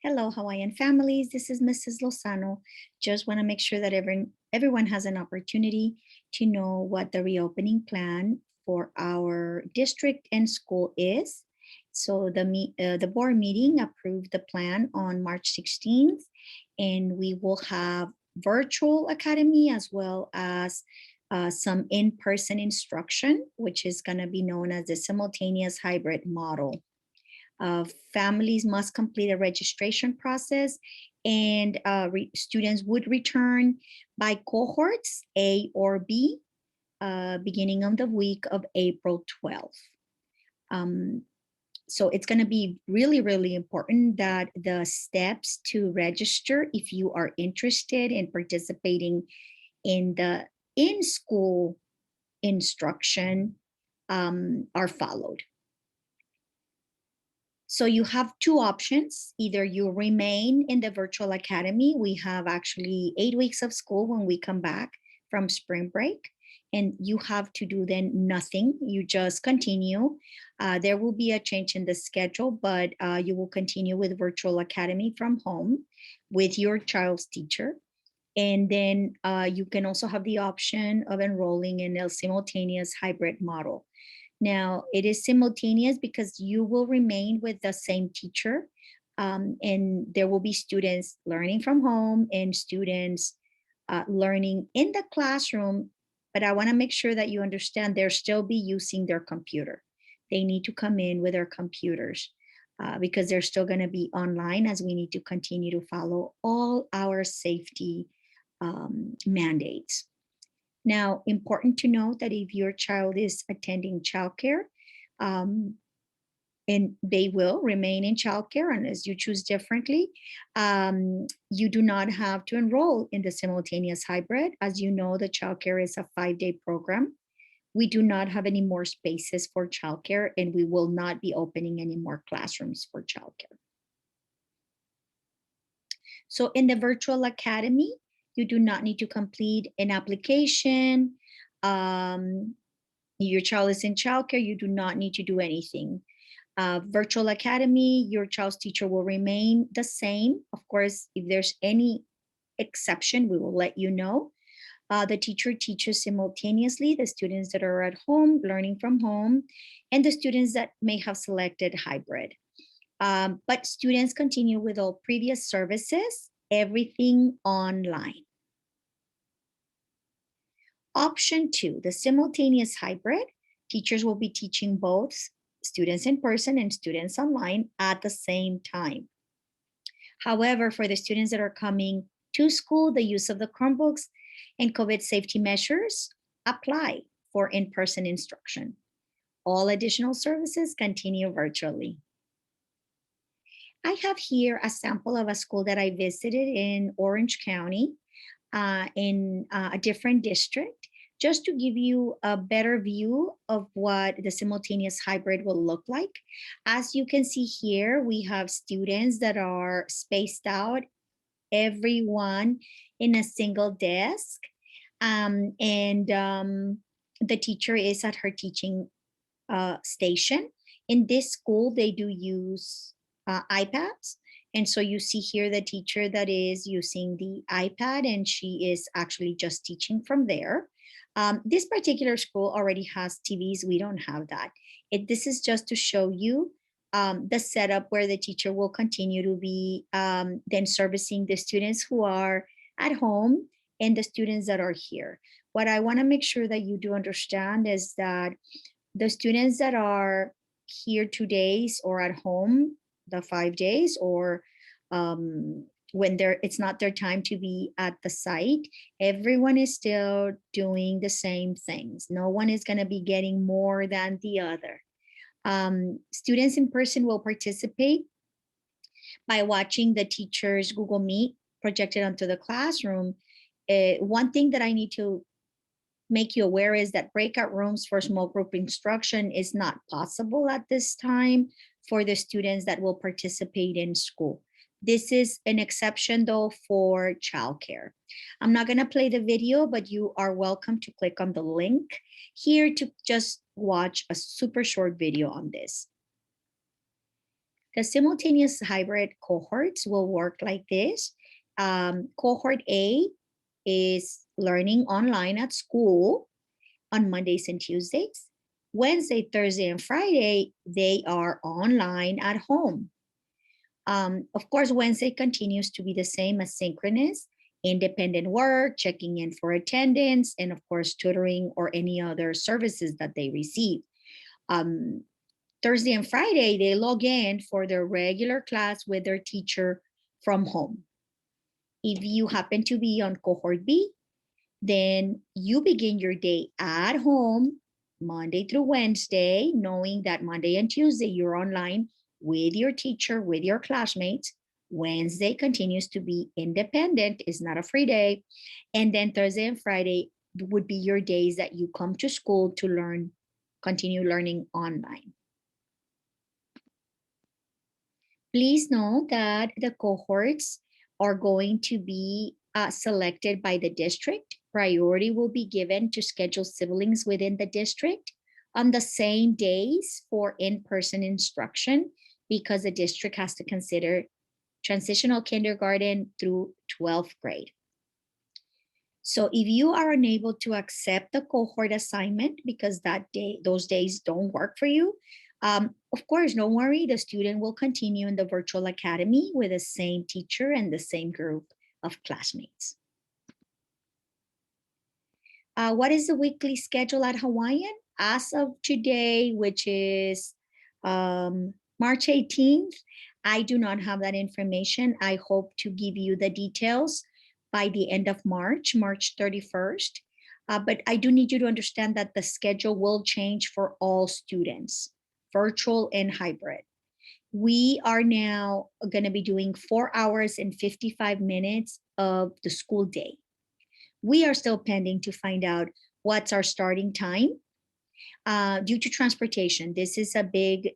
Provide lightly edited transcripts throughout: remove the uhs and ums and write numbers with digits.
Hello, Hawaiian families. This is Mrs. Lozano. Just want to make sure that everyone has an opportunity to know what the reopening plan for our district and school is. So the board meeting approved the plan on March 16th, and we will have virtual academy as well as some in-person instruction, which is going to be known as the simultaneous hybrid model. Families must complete a registration process, and students would return by cohorts A or B, beginning of the week of April 12th. So it's going to be really, really important that the steps to register, if you are interested in participating in the in-school instruction, are followed. So you have two options. Either you remain in the virtual academy. We have actually 8 weeks of school when we come back from spring break, and you have to do then nothing. You just continue. There will be a change in the schedule, but you will continue with virtual academy from home with your child's teacher. And then you can also have the option of enrolling in a simultaneous hybrid model. Now, it is simultaneous because you will remain with the same teacher, and there will be students learning from home and students learning in the classroom. But I want to make sure that you understand they'll still be using their computer. They need to come in with their computers because they're still going to be online, as we need to continue to follow all our safety mandates. Now, important to note that if your child is attending childcare, and they will remain in childcare unless you choose differently, you do not have to enroll in the simultaneous hybrid. As you know, the childcare is a 5-day program. We do not have any more spaces for childcare, and we will not be opening any more classrooms for childcare. So in the virtual academy, you do not need to complete an application. Your child is in childcare, you do not need to do anything. Virtual academy, your child's teacher will remain the same. Of course, if there's any exception, we will let you know. The teacher teaches simultaneously the students that are at home, learning from home, and the students that may have selected hybrid. But students continue with all previous services, everything online. Option 2, the simultaneous hybrid. Teachers will be teaching both students in person and students online at the same time. However, for the students that are coming to school, the use of the Chromebooks and COVID safety measures apply for in-person instruction. All additional services continue virtually. I have here a sample of a school that I visited in Orange County, in a different district, just to give you a better view of what the simultaneous hybrid will look like. As you can see here, we have students that are spaced out, everyone in a single desk, and the teacher is at her teaching station. In this school, they do use iPads. And so you see here the teacher that is using the iPad, and she is actually just teaching from there. This particular school already has TVs. We don't have that. This is just to show you the setup where the teacher will continue to be then servicing the students who are at home and the students that are here. What I want to make sure that you do understand is that the students that are here 2 days or at home the 5 days, or when it's not their time to be at the site, everyone is still doing the same things. No one is going to be getting more than the other. Students in person will participate by watching the teacher's Google Meet projected onto the classroom. One thing that I need to make you aware is that breakout rooms for small group instruction is not possible at this time for the students that will participate in school. This is an exception though for childcare. I'm not going to play the video, but you are welcome to click on the link here to just watch a super short video on this. The simultaneous hybrid cohorts will work like this. Cohort A is learning online at school on Mondays and Tuesdays. Wednesday, Thursday, and Friday, they are online at home. Of course, Wednesday continues to be the same as synchronous, independent work, checking in for attendance, and of course, tutoring or any other services that they receive. Thursday and Friday, they log in for their regular class with their teacher from home. If you happen to be on cohort B, then you begin your day at home, Monday through Wednesday, knowing that Monday and Tuesday you're online with your teacher, with your classmates. Wednesday continues to be independent, it's not a free day. And then Thursday and Friday would be your days that you come to school to learn, continue learning online. Please note that the cohorts are going to be selected by the district. Priority will be given to schedule siblings within the district on the same days for in-person instruction, because the district has to consider transitional kindergarten through 12th grade. So if you are unable to accept the cohort assignment because those days don't work for you, of course, don't worry, the student will continue in the virtual academy with the same teacher and the same group of classmates. What is the weekly schedule at Hawaiian? As of today, which is March 18th, I do not have that information. I hope to give you the details by the end of March, March 31st. But I do need you to understand that the schedule will change for all students, virtual and hybrid. We are now going to be doing 4 hours and 55 minutes of the school day. We are still pending to find out what's our starting time due to transportation. This is a big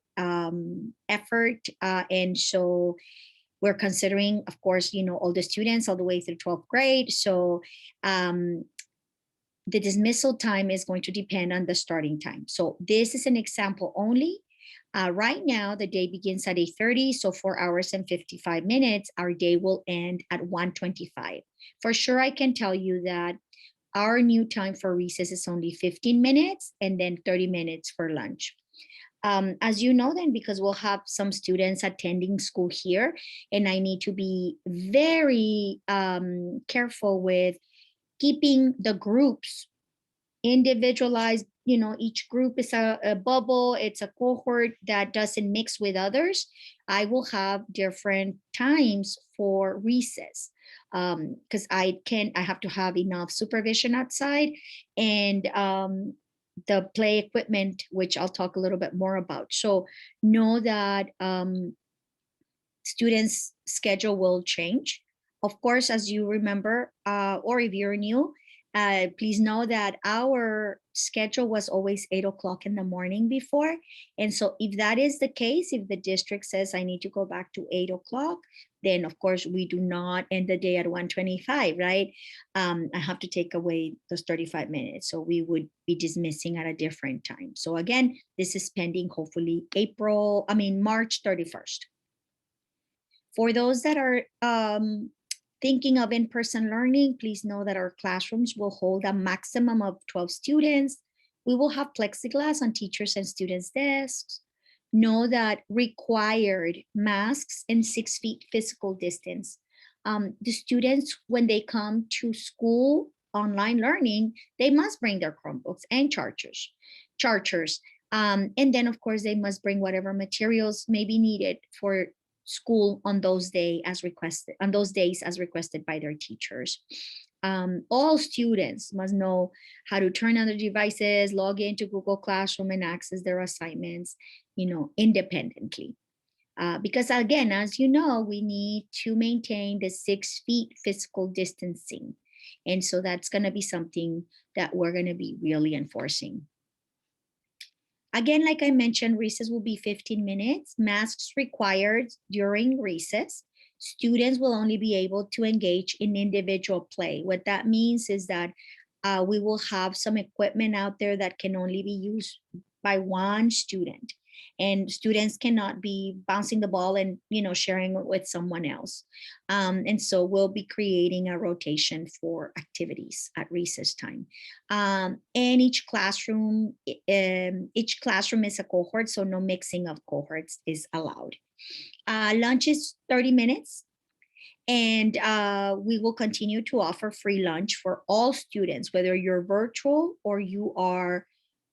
effort. And so we're considering, of course, all the students all the way through 12th grade. So the dismissal time is going to depend on the starting time. So this is an example only. Right now, the day begins at 8:30, so 4 hours and 55 minutes. Our day will end at 1:25. For sure, I can tell you that our new time for recess is only 15 minutes and then 30 minutes for lunch. As you know, then, because we'll have some students attending school here, and I need to be very careful with keeping the groups individualized. Each group is a bubble, it's a cohort that doesn't mix with others. I will have different times for recess because I have to have enough supervision outside, and the play equipment, which I'll talk a little bit more about. So know that students' schedule will change. Of course, as you remember, or if you're new, please know that our schedule was always 8 o'clock in the morning before. And so if that is the case, if the district says I need to go back to 8 o'clock, then of course we do not end the day at 1:25, right? I have to take away those 35 minutes. So we would be dismissing at a different time. So again, this is pending hopefully March 31st. For those that are thinking of in-person learning, please know that our classrooms will hold a maximum of 12 students. We will have plexiglass on teachers' and students' desks. Know that required masks and 6 feet physical distance. The students, when they come to school online learning, they must bring their Chromebooks and chargers. And then, of course, they must bring whatever materials may be needed for school on those days as requested by their teachers. All students must know how to turn on their devices, log into Google Classroom, and access their assignments, independently. Because again, as you know, we need to maintain the 6 feet physical distancing. And so that's going to be something that we're going to be really enforcing. Again, like I mentioned, recess will be 15 minutes, masks required during recess. Students will only be able to engage in individual play. What that means is that we will have some equipment out there that can only be used by one student. and students cannot be bouncing the ball and sharing it with someone else. And so we'll be creating a rotation for activities at recess time. And each classroom is a cohort, so no mixing of cohorts is allowed. Lunch is 30 minutes. And we will continue to offer free lunch for all students, whether you're virtual or you are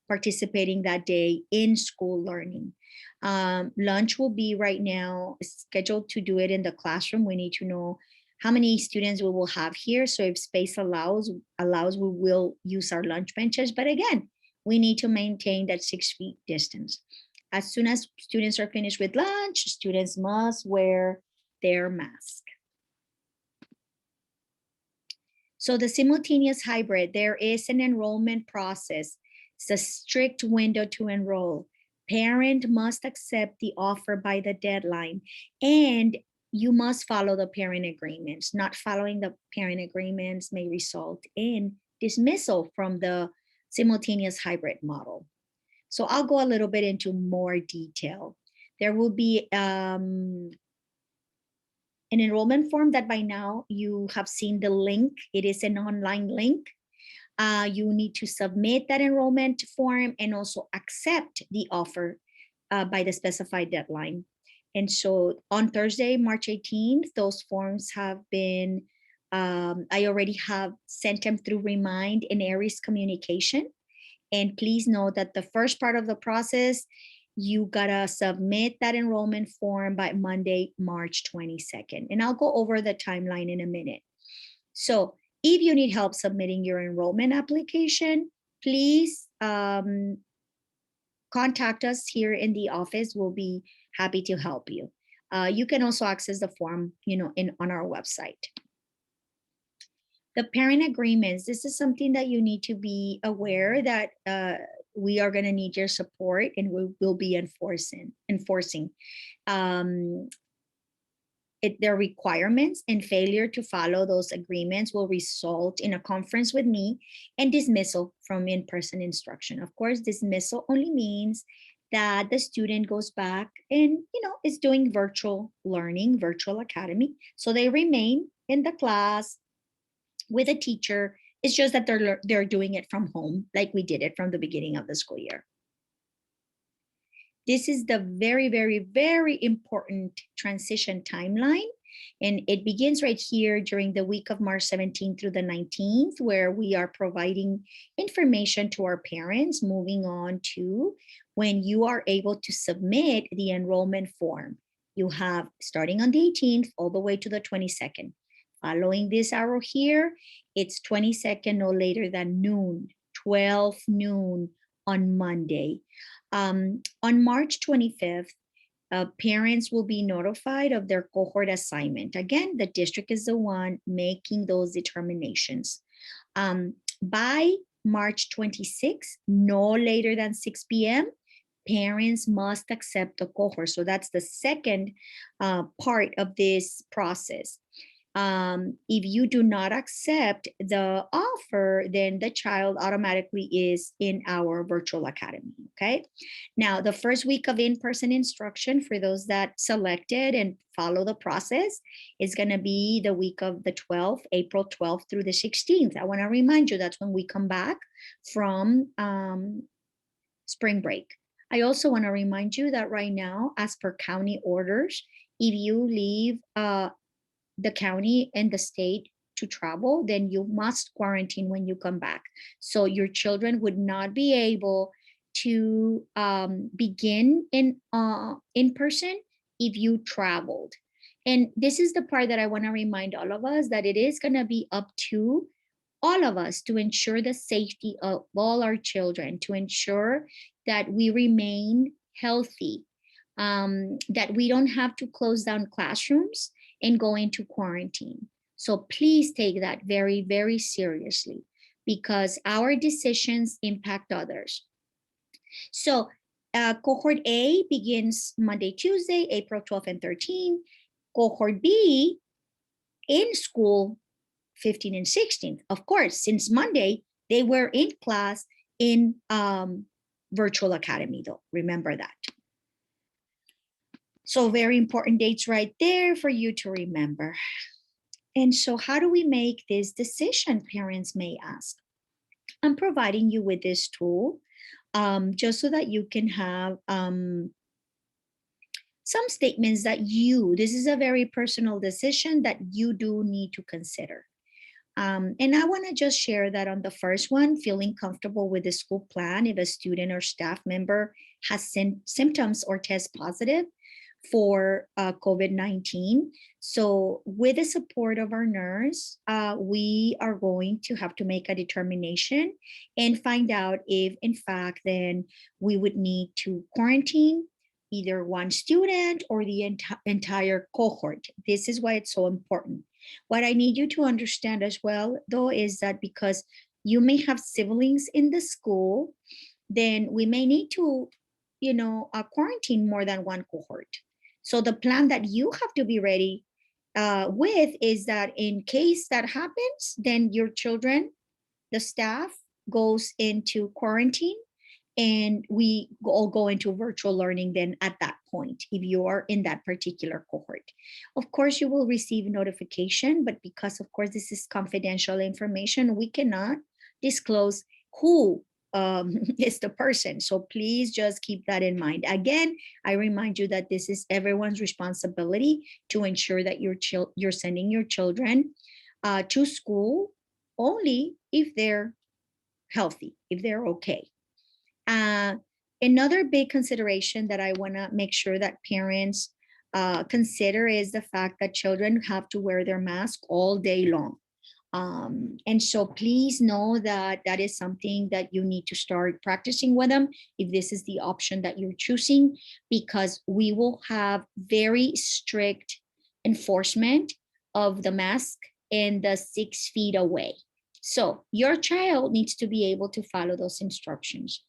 participating that day in school learning. Lunch will be right now scheduled to do it in the classroom. We need to know how many students we will have here. So if space allows, we will use our lunch benches. But again, we need to maintain that 6 feet distance. As soon as students are finished with lunch, students must wear their mask. So the simultaneous hybrid, there is an enrollment process. It's a strict window to enroll. Parent must accept the offer by the deadline, and you must follow the parent agreements. Not following the parent agreements may result in dismissal from the simultaneous hybrid model. So I'll go a little bit into more detail. There will be an enrollment form that by now you have seen the link. It is an online link. You need to submit that enrollment form and also accept the offer by the specified deadline. And so on Thursday, March 18th, those forms have been, I already have sent them through Remind and Aries Communication. And please know that the first part of the process, you gotta submit that enrollment form by Monday, March 22nd. And I'll go over the timeline in a minute. So if you need help submitting your enrollment application, please contact us here in the office. We'll be happy to help you. You can also access the form, on our website. The parent agreements, this is something that you need to be aware that we are going to need your support, and we will be enforcing their requirements, and failure to follow those agreements will result in a conference with me and dismissal from in-person instruction. Of course, dismissal only means that the student goes back and is doing virtual learning, virtual academy. So they remain in the class with a teacher. It's just that they're doing it from home, like we did it from the beginning of the school year. This is the very, very, very important transition timeline. And it begins right here during the week of March 17th through the 19th, where we are providing information to our parents, moving on to when you are able to submit the enrollment form. You have starting on the 18th all the way to the 22nd. Following this arrow here, it's 22nd, no later than noon, 12 noon on Monday. On March 25th, parents will be notified of their cohort assignment. Again, the district is the one making those determinations. By March 26th, no later than 6 p.m., parents must accept the cohort. So that's the second part of this process. If you do not accept the offer, then the child automatically is in our virtual academy, okay? Now, the first week of in-person instruction for those that selected and follow the process is gonna be the week of the 12th, April 12th through the 16th. I wanna remind you that's when we come back from spring break. I also wanna remind you that right now, as per county orders, if you leave the county and the state to travel, then you must quarantine when you come back. So your children would not be able to begin in person if you traveled. And this is the part that I want to remind all of us, that it is going to be up to all of us to ensure the safety of all our children, to ensure that we remain healthy, that we don't have to close down classrooms and go into quarantine. So please take that very, very seriously, because our decisions impact others. So cohort A begins Monday, Tuesday, April 12th and 13th. Cohort B in school 15th and 16th. Of course, since Monday, they were in class in virtual academy though, remember that. So very important dates right there for you to remember. And so how do we make this decision, parents may ask? I'm providing you with this tool just so that you can have some statements that this is a very personal decision that you do need to consider. And I want to just share that on the first one, feeling comfortable with the school plan if a student or staff member has symptoms or test positive for COVID-19. So with the support of our nurse, we are going to have to make a determination and find out if in fact then we would need to quarantine either one student or the entire cohort. This is why it's so important. What I need you to understand as well, though, is that because you may have siblings in the school, then we may need to, quarantine more than one cohort. So the plan that you have to be ready with is that in case that happens, then your children, the staff, goes into quarantine and we all go into virtual learning then at that point if you are in that particular cohort. Of course you will receive notification, but because of course this is confidential information, we cannot disclose who is the person. So please just keep that in mind. Again, I remind you that this is everyone's responsibility to ensure that you're sending your children to school only if they're healthy, if they're okay. Another big consideration that I want to make sure that parents consider is the fact that children have to wear their mask all day long. And so please know that that is something that you need to start practicing with them if this is the option that you're choosing, because we will have very strict enforcement of the mask and the 6 feet away. So your child needs to be able to follow those instructions.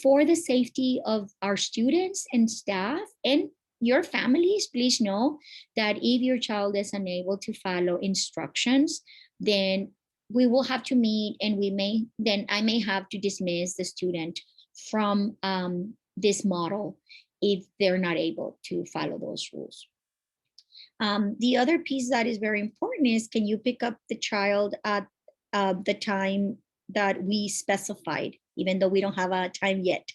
For the safety of our students and staff and your families, please know that if your child is unable to follow instructions, then we will have to meet and I may have to dismiss the student from this model if they're not able to follow those rules. The other piece that is very important is, can you pick up the child at the time that we specified, even though we don't have a time yet?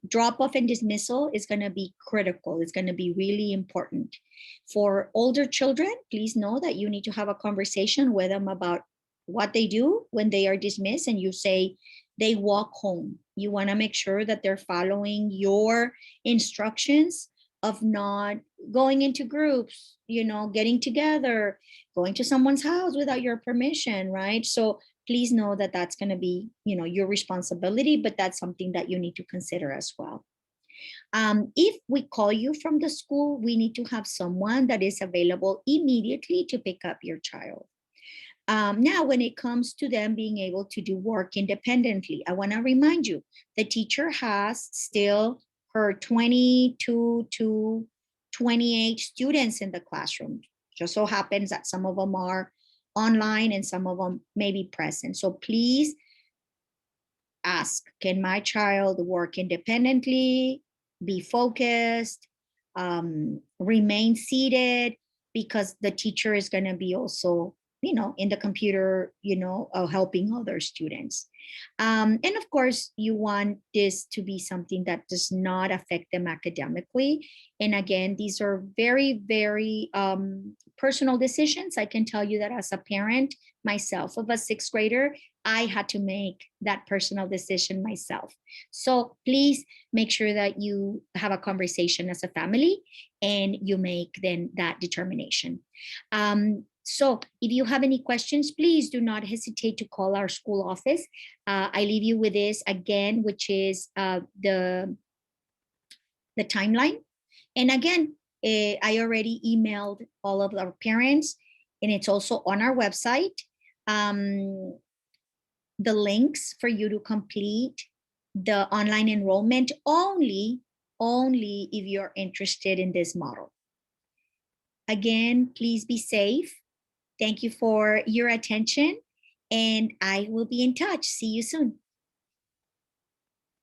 Drop off and dismissal is going to be critical. It's going to be really important. For older children, please know that you need to have a conversation with them about what they do when they are dismissed, and you say they walk home. You want to make sure that they're following your instructions of not going into groups, getting together, going to someone's house without your permission, right? So please know that that's going to be, your responsibility, but that's something that you need to consider as well. If we call you from the school, we need to have someone that is available immediately to pick up your child. Now, when it comes to them being able to do work independently, I want to remind you, the teacher has still her 22 to 28 students in the classroom. Just so happens that some of them are online and some of them may be present. So please ask, can my child work independently, be focused, remain seated, because the teacher is going to be also, in the computer, helping other students. And of course, you want this to be something that does not affect them academically. And again, these are very, very personal decisions. I can tell you that as a parent myself of a 6th grader, I had to make that personal decision myself. So please make sure that you have a conversation as a family and you make then that determination. So if you have any questions, please do not hesitate to call our school office. I leave you with this again, which is the timeline. And again, I already emailed all of our parents, and it's also on our website. The links for you to complete the online enrollment only if you're interested in this model. Again, please be safe. Thank you for your attention, and I will be in touch. See you soon.